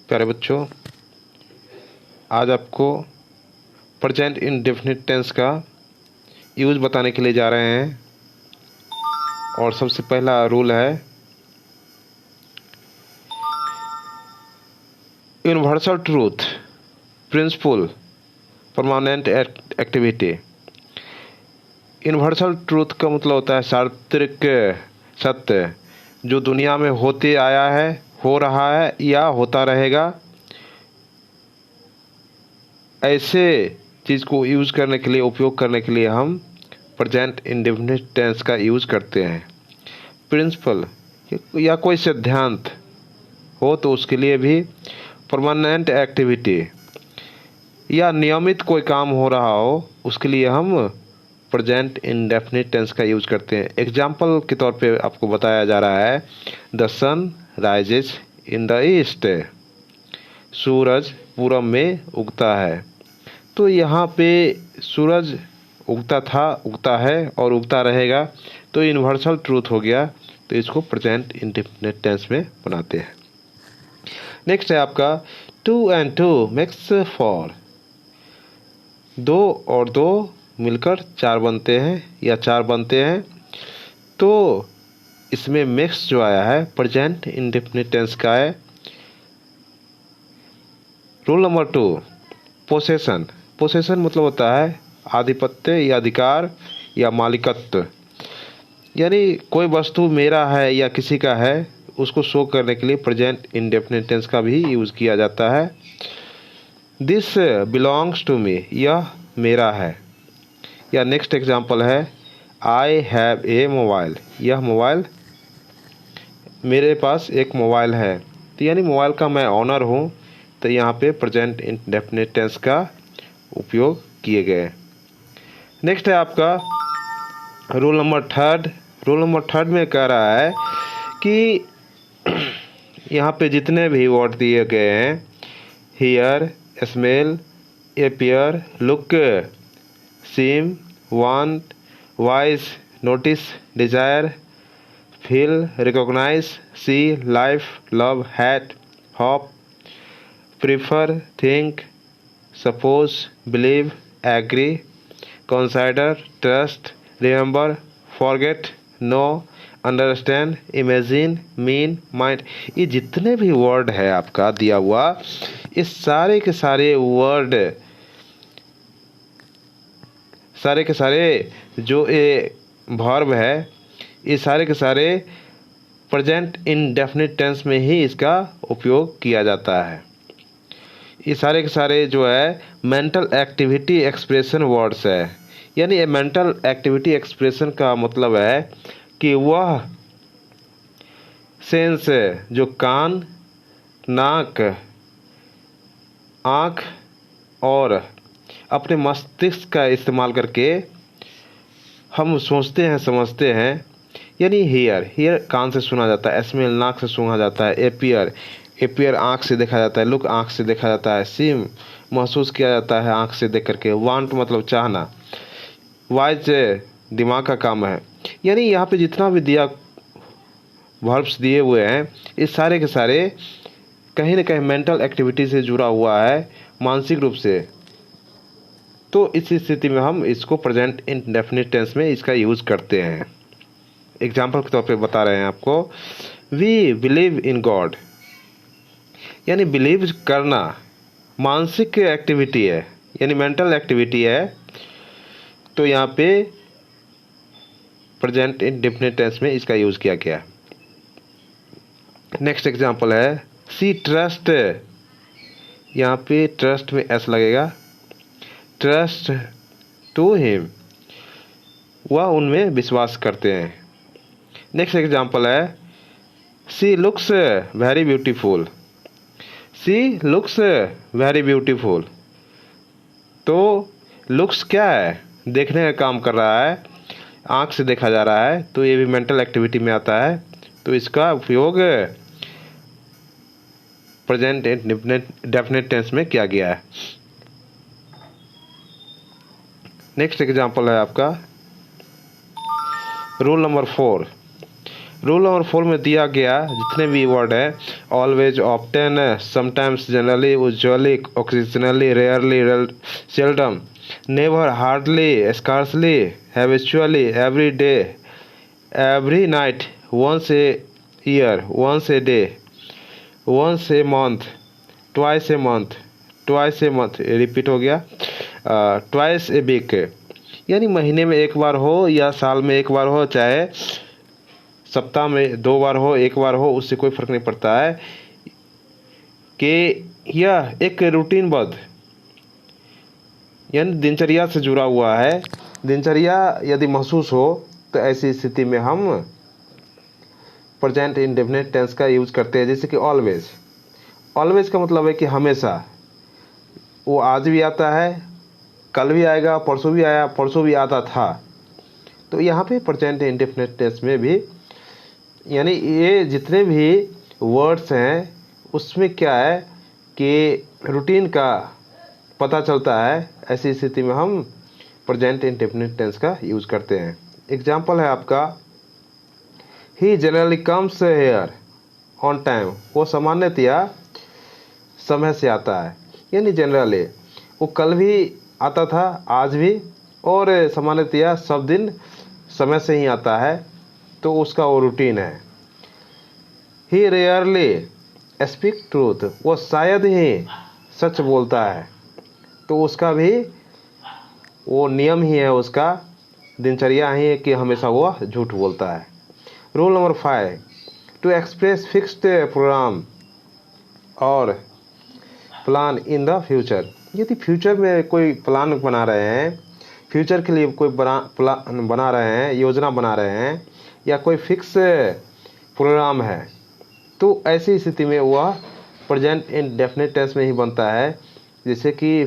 प्यारे बच्चों, आज आपको प्रेजेंट इंडेफिनिट टेंस का यूज़ बताने के लिए जा रहे हैं। और सबसे पहला रूल है universal truth, principle, permanent activity. Universal truth का मतलब होता है सार्वत्रिक सत्य, जो दुनिया में होते आया है, हो रहा है या होता रहेगा। ऐसे चीज़ को यूज़ करने के लिए, उपयोग करने के लिए हम प्रेजेंट इंडेफिनिट टेंस का यूज़ करते हैं। प्रिंसिपल या कोई सिद्धांत हो तो उसके लिए भी, परमानेंट एक्टिविटी या नियमित कोई काम हो रहा हो उसके लिए हम प्रेजेंट इंडेफिनिट टेंस का यूज़ करते हैं। एग्जाम्पल के तौर पे आपको बताया जा रहा है the sun rises in the east, सूरज पूरब में उगता है। तो यहाँ पे सूरज उगता था, उगता है और उगता रहेगा, तो यूनिवर्सल ट्रूथ हो गया। तो इसको प्रेजेंट इंडेफिनिट टेंस में बनाते हैं। नेक्स्ट है आपका 2 and 2 makes 4। 2 और 2 मिलकर 4 बनते हैं या 4 बनते हैं। तो इसमें मिक्स जो आया है प्रेजेंट इंडेफिनिट टेंस का है। Rule number 2, possession. पोसेशन मतलब होता है आधिपत्य या अधिकार या मालिकत्व, यानी कोई वस्तु मेरा है या किसी का है, उसको शो करने के लिए प्रेजेंट इंडेफिनिट टेंस का भी यूज़ किया जाता है। दिस बिलोंग्स टू मी, यह मेरा है। या नेक्स्ट एग्जांपल है आई हैव ए मोबाइल, यह मोबाइल, मेरे पास एक मोबाइल है। तो यानी मोबाइल का मैं ऑनर हूँ। तो यहाँ पे प्रेजेंट इंडेफिनिट टेंस का उपयोग किए गए। नेक्स्ट है आपका रूल नंबर 3। रूल नंबर 3 में कह रहा है कि यहाँ पे जितने भी वर्ड दिए गए हैं, hear, smell, appear, look, seem, want, voice, notice, desire, feel, recognise, see, life, love, hate, hope, prefer, think, suppose, believe, agree, consider, trust, remember, forget, know, understand, imagine, mean, mind, ये जितने भी word है आपका दिया हुआ, इस सारे के सारे वर्ड, सारे के सारे जो ये वर्ब है, ये सारे के सारे प्रेजेंट इंडेफिनिट टेंस में ही इसका उपयोग किया जाता है। ये सारे के सारे जो है मेंटल एक्टिविटी एक्सप्रेशन वर्ड्स है। यानी ये मेंटल एक्टिविटी एक्सप्रेशन का मतलब है कि वह सेंस जो कान, नाक, आँख और अपने मस्तिष्क का इस्तेमाल करके हम सोचते हैं, समझते हैं। यानी हियर कान से सुना जाता है, स्मेल नाक से सुना जाता है, अपीयर आँख से देखा जाता है, लुक आँख से देखा जाता है, सीम महसूस किया जाता है आँख से देख करके, वांट मतलब चाहना, वाइज दिमाग का काम है। यानी यहाँ पे जितना भी दिया वर्ब्स दिए हुए हैं, इस सारे के सारे कहीं ना कहीं मेंटल एक्टिविटी से जुड़ा हुआ है, मानसिक रूप से। तो इस स्थिति में हम इसको प्रेजेंट इंडेफिनिट टेंस में इसका यूज़ करते हैं। एग्जाम्पल के तौर पे बता रहे हैं आपको, वी बिलीव इन गॉड, यानी बिलीव करना मानसिक एक्टिविटी है, यानी मेंटल एक्टिविटी है। तो यहाँ पे प्रेजेंट इंडेफिनिट टेंस में इसका यूज़ किया गया। नेक्स्ट एग्जांपल है सी ट्रस्ट, यहाँ पे ट्रस्ट में एस लगेगा, ट्रस्ट टू हिम, वह उनमें विश्वास करते हैं। नेक्स्ट एग्जांपल है सी लुक्स वेरी ब्यूटीफुल, सी लुक्स वेरी ब्यूटीफुल। तो लुक्स क्या है, देखने का काम कर रहा है, आँख से देखा जा रहा है, तो ये भी मेंटल एक्टिविटी में आता है। तो इसका उपयोग प्रेजेंट इंडेफिनिट टेंस में किया गया है। नेक्स्ट एग्जांपल है आपका रूल नंबर 4, रूल नंबर 4 में दिया गया जितने भी वर्ड है, always, often, sometimes, generally, usually, occasionally, rarely, seldom, never, hardly, scarcely, habitually, every day, every night, once a year, once a day, once a month, twice a month, twice a month repeat हो गया, twice a week, यानी महीने में एक बार हो या साल में एक बार हो, चाहे सप्ताह में 2 बार हो, 1 बार हो, उससे कोई फर्क नहीं पड़ता है कि यह एक रूटीनबद्ध यानी दिनचर्या से जुड़ा हुआ है। दिनचर्या यदि महसूस हो तो ऐसी स्थिति में हम प्रेजेंट इंडेफिनिट टेंस का यूज करते हैं, जैसे कि ऑलवेज। ऑलवेज का मतलब है कि हमेशा, वो आज भी आता है, कल भी आएगा, परसों भी आया, परसों भी आता था। तो यहाँ पे प्रेजेंट इंडेफिनिट टेंस में भी यानी ये जितने भी वर्ड्स हैं उसमें क्या है कि रूटीन का पता चलता है, ऐसी स्थिति में हम प्रेजेंट इंडेफिनिट टेंस का यूज करते हैं। एग्जाम्पल है आपका, he generally comes here on time, वो सामान्यतया समय से आता है, यानी जनरली वो कल भी आता था, आज भी, और सामान्यतया सब दिन समय से ही आता है, तो उसका वो रूटीन है। ही रेयरली स्पीक ट्रूथ, वो शायद ही सच बोलता है, तो उसका भी वो नियम ही है, उसका दिनचर्या ही है कि हमेशा वो झूठ बोलता है। Rule number 5, to express fixed programme और प्लान इन द फ्यूचर, यदि फ्यूचर में कोई प्लान बना रहे हैं, फ्यूचर के लिए कोई प्लान बना रहे हैं, योजना बना रहे हैं, या कोई फिक्स प्रोग्राम है, तो ऐसी स्थिति में वह प्रेजेंट इंडेफिनिट टेंस में ही बनता है। जैसे कि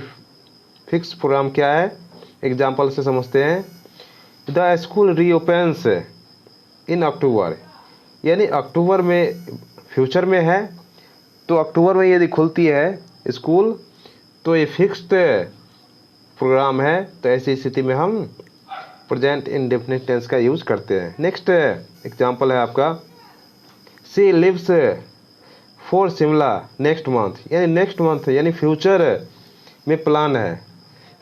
फिक्स प्रोग्राम क्या है, एग्जाम्पल से समझते हैं। द स्कूल रीओपन्स इन अक्टूबर, यानी अक्टूबर में फ्यूचर में है, तो अक्टूबर में यदि खुलती है स्कूल तो ये फिक्स्ड प्रोग्राम है, तो ऐसी स्थिति में हम प्रेजेंट इंडेफिनिट टेंस का यूज करते हैं। नेक्स्ट एग्जाम्पल है आपका, she leaves for Shimla next month, यानी नेक्स्ट मंथ यानी फ्यूचर में प्लान है,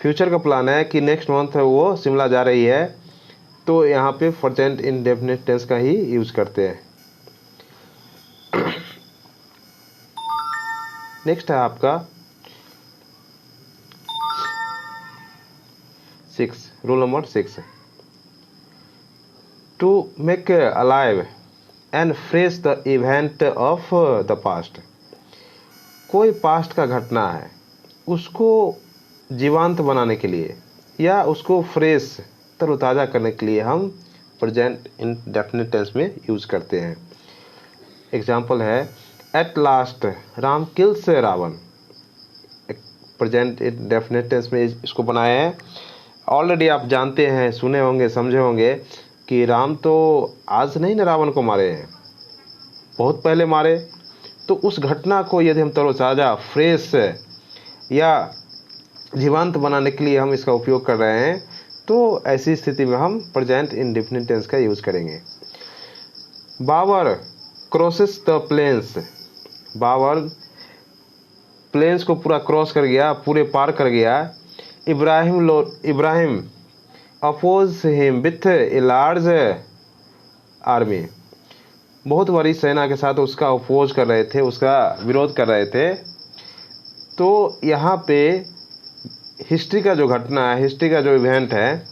फ्यूचर का प्लान है कि नेक्स्ट मंथ वो शिमला जा रही है, तो यहाँ पे प्रेजेंट इंडेफिनिट टेंस का ही यूज करते हैं। नेक्स्ट है आपका 6, rule number 6, to make alive and fresh the event of the past, कोई पास्ट का घटना है उसको जीवंत बनाने के लिए या उसको फ्रेश तरोताज़ा करने के लिए हम प्रेजेंट इंडेफिनिट टेंस में यूज करते हैं। एग्जाम्पल है, at last Ram kills Ravan, present indefinite tense में इसको बनाया है। ऑलरेडी आप जानते हैं, सुने होंगे, समझे होंगे कि राम तो आज नहीं ना रावण को मारे हैं, बहुत पहले मारे। तो उस घटना को यदि हम तरोताज़ा, फ्रेश या जीवंत बनाने के लिए हम इसका उपयोग कर रहे हैं, तो ऐसी स्थिति में हम प्रेजेंट इंडेफिनिट टेंस का यूज करेंगे। Babur crosses the plains, Babur plains को पूरा क्रॉस कर गया, पूरे पार कर गया। Ibrahim oppose him with a large army, बहुत बड़ी सेना के साथ उसका अपोज कर रहे थे, उसका विरोध कर रहे थे। तो यहाँ पे हिस्ट्री का जो घटना है, हिस्ट्री का जो इवेंट है,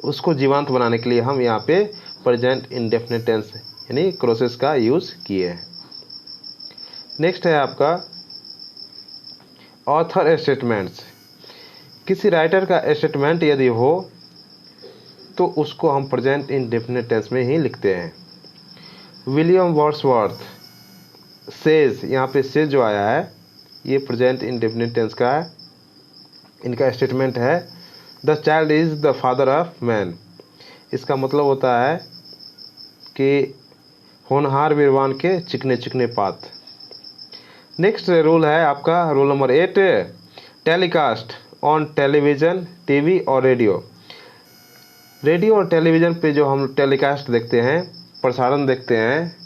उसको जीवंत बनाने के लिए हम यहाँ पे प्रेजेंट इंडेफिनिट टेंस यानी क्रॉसेस का यूज किए। नेक्स्ट है आपका ऑथर स्टेटमेंट्स, किसी राइटर का स्टेटमेंट यदि हो तो उसको हम प्रेजेंट इंडेफिनिट टेंस में ही लिखते हैं। विलियम वर्ड्सवर्थ सेज, यहाँ पे सेज जो आया है ये प्रेजेंट इंडेफिनिट टेंस का है, इनका स्टेटमेंट है, the child is the father of man. इसका मतलब होता है कि होनहार वीरवान के चिकने चिकने पात। नेक्स्ट रूल है आपका rule number 8, telecast on television, TV और रेडियो। रेडियो और टेलीविज़न पे जो हम टेलीकास्ट देखते हैं प्रसारण देखते हैं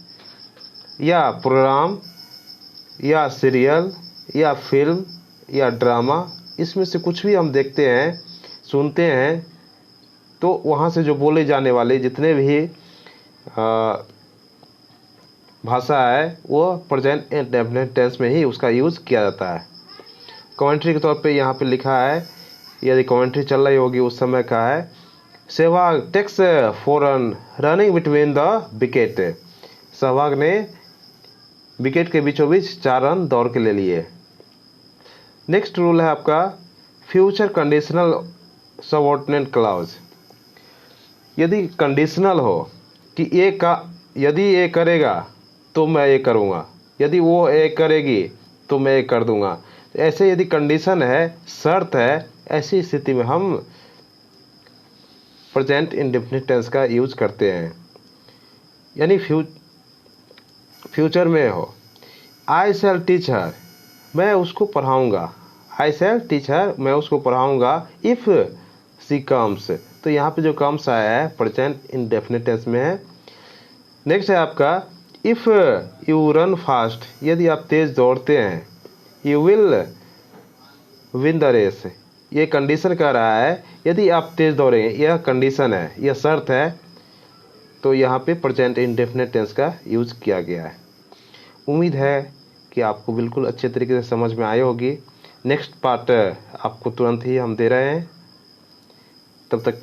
या प्रोग्राम या सीरियल या फिल्म या ड्रामा, इसमें से कुछ भी हम देखते हैं, सुनते हैं, तो वहाँ से जो बोले जाने वाले जितने भी भाषा है वो प्रेजेंट इंडेफिनिट टेंस में ही उसका यूज़ किया जाता है। कमेंट्री के तौर पे यहाँ पे लिखा है, यदि कमेंट्री चल रही होगी उस समय का है, Sehwag takes foreign running between the wicket. Sehwag ने विकेट के बीचों बीच 4 रन दौड़ के ले लिए। नेक्स्ट रूल है आपका फ्यूचर कंडीशनल सबऑर्डिनेट क्लॉज। यदि कंडीशनल हो कि यदि ये करेगा तो मैं ये करूँगा, यदि वो ये करेगी तो मैं ये कर दूँगा, ऐसे यदि कंडीशन है, शर्त है, ऐसी स्थिति में हम प्रेजेंट इंडेफिनिट टेंस का यूज करते हैं। यानी फ्यूचर में हो, आई शैल टीच हर, मैं उसको पढ़ाऊँगा, आई शैल टीच हर, मैं उसको पढ़ाऊँगा, इफ़ सी कम्स, तो यहाँ पे जो कम्स आया है प्रेजेंट इंडेफिनिट टेंस में है। नेक्स्ट है आपका इफ़ यू रन फास्ट, यदि आप तेज़ दौड़ते हैं, you will win the race, ये कंडीशन कह रहा है यदि आप तेज़ दौड़ेंगे, यह कंडीशन है, यह शर्त है, तो यहाँ पे प्रेजेंट इंडेफिनिट टेंस का यूज़ किया गया है। उम्मीद है कि आपको बिल्कुल अच्छे तरीके से समझ में आई होगी। नेक्स्ट पार्ट आपको तुरंत ही हम दे रहे हैं, तब तक